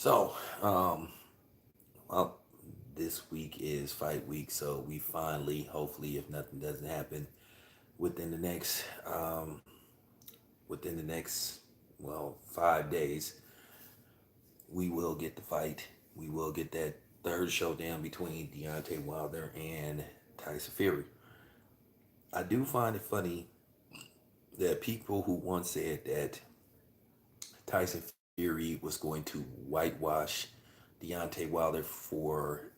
So, well, this week is fight week, so we finally, hopefully, if nothing doesn't happen within the next, within the next, 5 days, we will get the fight. We will get that third showdown between Deontay Wilder and Tyson Fury. I do find it funny that people who once said that Tyson Fury was going to whitewash Deontay Wilder for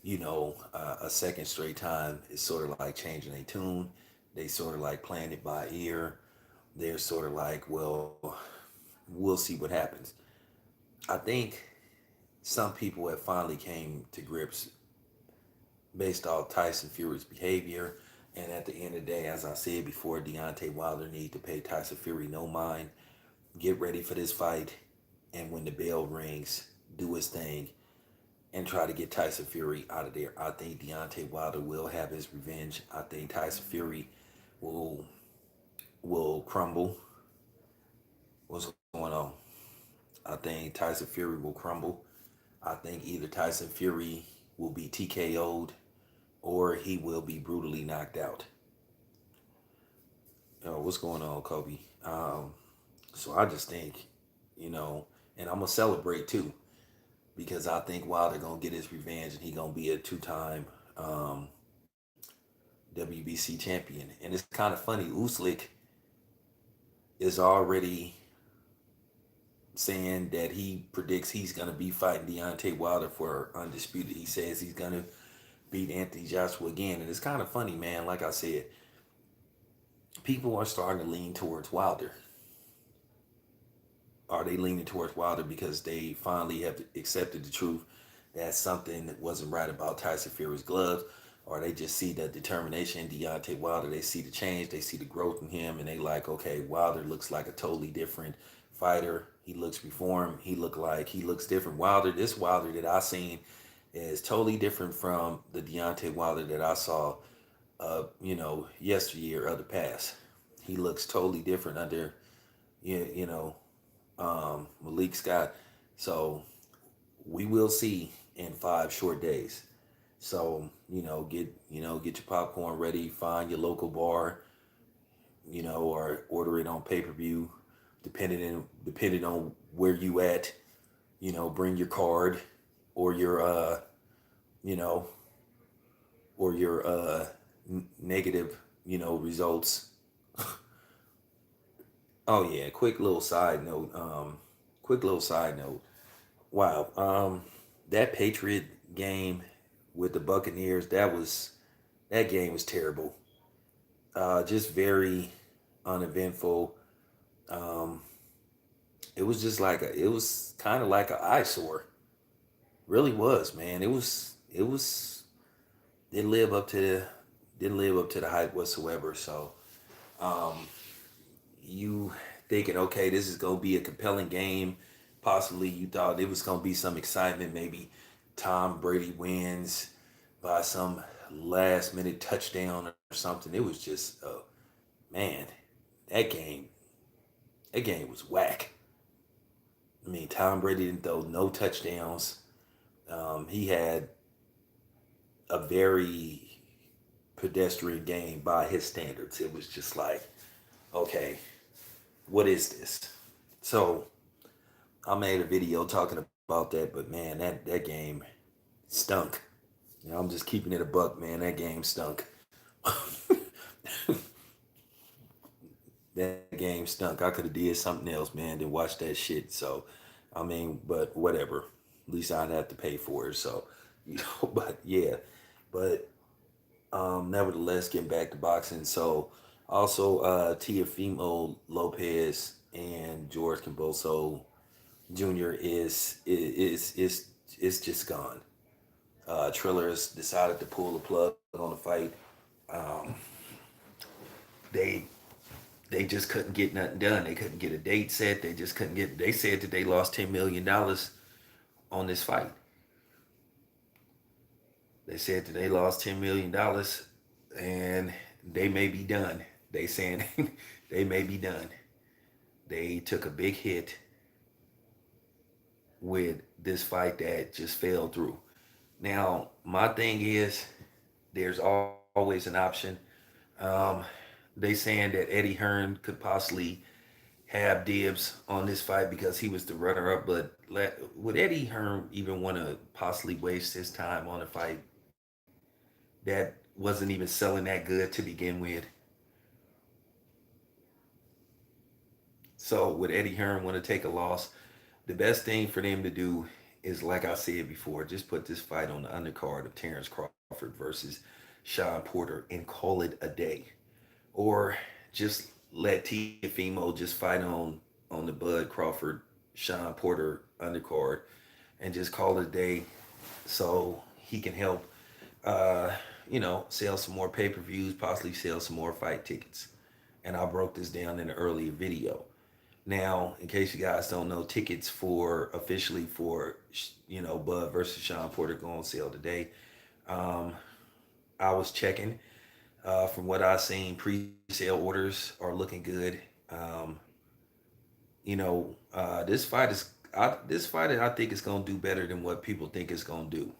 a second straight time is sort of like changing a tune. They sort of like playing it by ear. They're sort of like, well, we'll see what happens. I think some people have finally came to grips based off Tyson Fury's behavior. And at the end of the day, as I said before, Deontay Wilder need to pay Tyson Fury no mind. Get ready for this fight. And when the bell rings, do his thing and try to get Tyson Fury out of there. I think Deontay Wilder will have his revenge. I think Tyson Fury will will crumble. What's going on? I think Tyson Fury will crumble. I think either Tyson Fury will be TKO'd or he will be brutally knocked out. What's going on, Kobe? So I just think, you know, and I'm gonna celebrate too because I think Wilder gonna get his revenge and he gonna be a two-time um, WBC champion. And it's kind of funny. Uslik is already saying that he predicts he's going to be fighting Deontay Wilder for undisputed. He says he's going to beat Anthony Joshua again. And it's kind of funny, man. Like I said, people are starting to lean towards Wilder. Are they leaning towards Wilder because they finally have accepted the truth that something wasn't right about Tyson Fury's gloves? Or they just see the determination in Deontay Wilder. They see the change. They see the growth in him. And they like, okay, Wilder looks like a totally different fighter. He looks reformed. He looks different. This Wilder that I seen is totally different from the Deontay Wilder that I saw, yesteryear of the past. He looks totally different under, you know, Malik Scott. So we will see in 5 short days. So get your popcorn ready. Find your local bar, or order it on pay-per-view, depending on where you at. Bring your card or your you know or your negative results. Oh yeah, quick little side note. Wow. That Patriot game with the Buccaneers, that game was terrible. Just very uneventful. Um, it was just it was kind of like an eyesore. Really was, man. It was didn't live up to the didn't live up to the hype whatsoever. So um, you thinking, okay, this is gonna be a compelling game. Possibly you thought it was gonna be some excitement. Maybe Tom Brady wins by some last minute touchdown or something. It was just, man, that game, that game was whack. I mean, Tom Brady didn't throw no touchdowns. He had a very pedestrian game by his standards. It was just like, okay, what is this? So I made a video talking about that, but man, that game stunk. I'm just keeping it a buck, man. That game stunk. That game stunk. I could have did something else, man, than watch that shit. So, I mean, but whatever. At least I'd have to pay for it. So, but yeah, but nevertheless, getting back to boxing. So, also, Teofimo Lopez and George Camboso Jr. is just gone. Trillers decided to pull the plug on the fight. Um, they they just couldn't get nothing done. They couldn't get a date set. They just couldn't get. They said that they lost $10 million on this fight. They said that they lost $10 million, and they may be done. They saying they may be done. They took a big hit with this fight that just fell through. Now, my thing is, there's always an option. Um, they saying that Eddie Hearn could possibly have dibs on this fight because he was the runner-up. But would Eddie Hearn even want to possibly waste his time on a fight that wasn't even selling that good to begin with? So would Eddie Hearn want to take a loss? The best thing for them to do is, like I said before, just put this fight on the undercard of Terrence Crawford versus Sean Porter and call it a day. Or just let Tiafimo just fight on the Bud Crawford Sean Porter undercard and just call it a day so he can help uh, sell some more pay-per-views, possibly sell some more fight tickets. And I broke this down in an earlier video. Now, in case you guys don't know, tickets for officially for Bud versus Sean Porter go on sale today. Um, I was checking. From what I've seen, pre-sale orders are looking good. Um, this fight I think is gonna do better than what people think it's gonna do.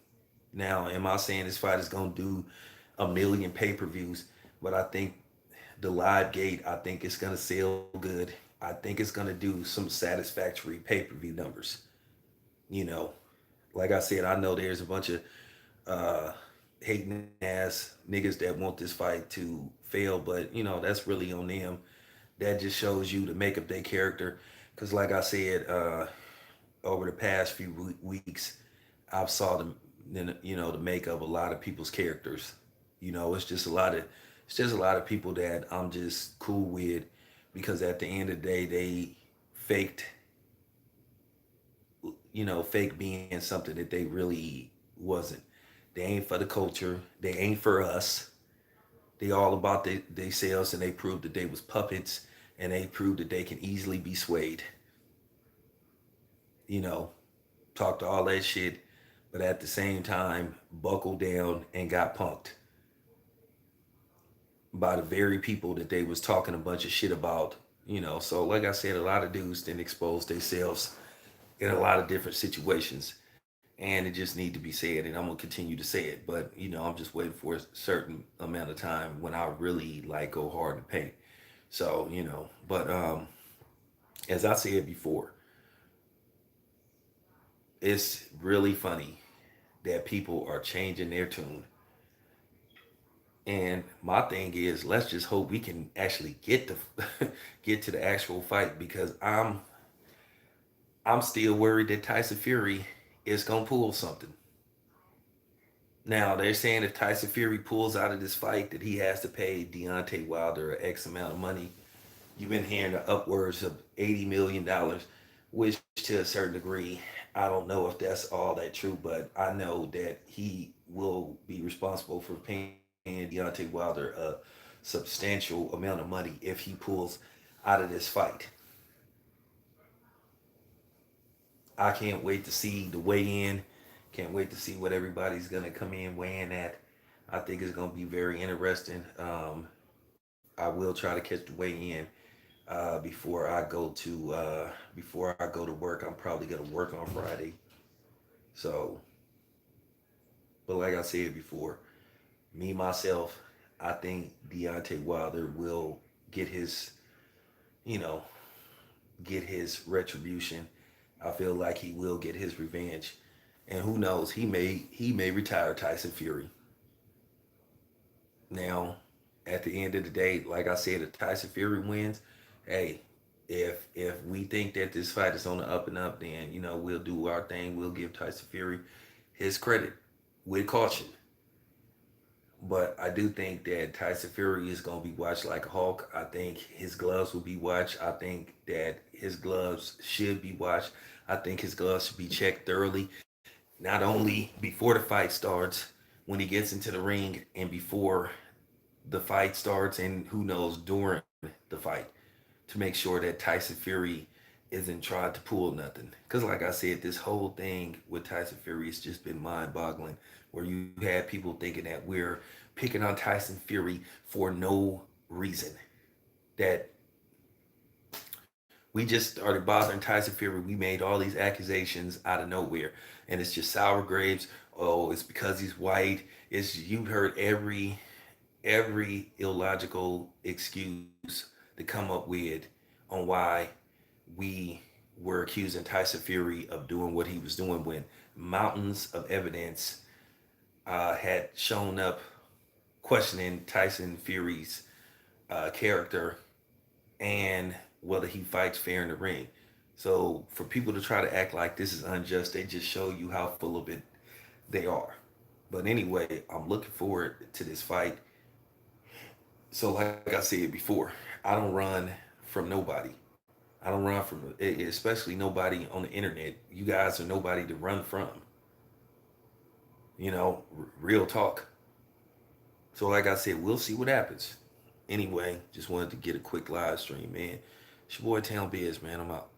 Now, am I saying this fight is gonna do a million pay-per-views? But I think the live gate, I think it's gonna sell good. I think it's gonna do some satisfactory pay-per-view numbers. You know, like I said, I know there's a bunch of uh, hating ass niggas that want this fight to fail, but that's really on them. That just shows you the makeup their character. Cause like I said, over the past few weeks, I've saw the makeup a lot of people's characters. It's just a lot of people that I'm just cool with, because at the end of the day they faked fake being something that they really wasn't. They ain't for the culture. They ain't for us. They all about they sales, and they proved that they was puppets, and they proved that they can easily be swayed. You know, talked all that shit, but at the same time buckled down and got punked by the very people that they was talking a bunch of shit about. So like I said, a lot of dudes didn't expose themselves in a lot of different situations, and it just need to be said, and I'm gonna continue to say it. But I'm just waiting for a certain amount of time when I really like go hard and paint. So but as I said before, it's really funny that people are changing their tune. And my thing is, let's just hope we can actually get to get to the actual fight, because I'm still worried that Tyson Fury is gonna pull something. Now they're saying if Tyson Fury pulls out of this fight, that he has to pay Deontay Wilder X amount of money. You've been hearing the upwards of $80 million, which to a certain degree, I don't know if that's all that true, but I know that he will be responsible for paying Deontay Wilder a substantial amount of money if he pulls out of this fight. I can't wait to see the weigh in. Can't wait to see what everybody's gonna come in weighing at. I think it's gonna be very interesting. I will try to catch the weigh in before I go to work. I'm probably gonna work on Friday. So, but like I said before, me myself, I think Deontay Wilder will get his, you know, get his retribution. I feel like he will get his revenge, and who knows, he may retire Tyson Fury. Now, at the end of the day, like I said, if Tyson Fury wins, hey, if we think that this fight is on the up and up, then we'll do our thing. We'll give Tyson Fury his credit with caution. But I do think that Tyson Fury is going to be watched like a hawk. I think his gloves will be watched. I think that his gloves should be watched. I think his gloves should be checked thoroughly, not only before the fight starts, when he gets into the ring, and before the fight starts, and who knows, during the fight, to make sure that Tyson Fury isn't trying to pull nothing. Because, like I said, this whole thing with Tyson Fury has just been mind boggling, where you had people thinking that we're picking on Tyson Fury for no reason. That We just started bothering Tyson Fury. We made all these accusations out of nowhere, and it's just sour grapes. Oh, it's because he's white. It's you heard every illogical excuse to come up with on why we were accusing Tyson Fury of doing what he was doing when mountains of evidence had shown up questioning Tyson Fury's character and whether he fights fair in the ring. So for people to try to act like this is unjust, they just show you how full of it they are. But anyway, I'm looking forward to this fight. So like I said before, I don't run from nobody. I don't run from especially nobody on the internet. You guys are nobody to run from. Real talk. So like I said, we'll see what happens. Anyway, just wanted to get a quick live stream, man. It's your boy Town Biz, man. I'm out.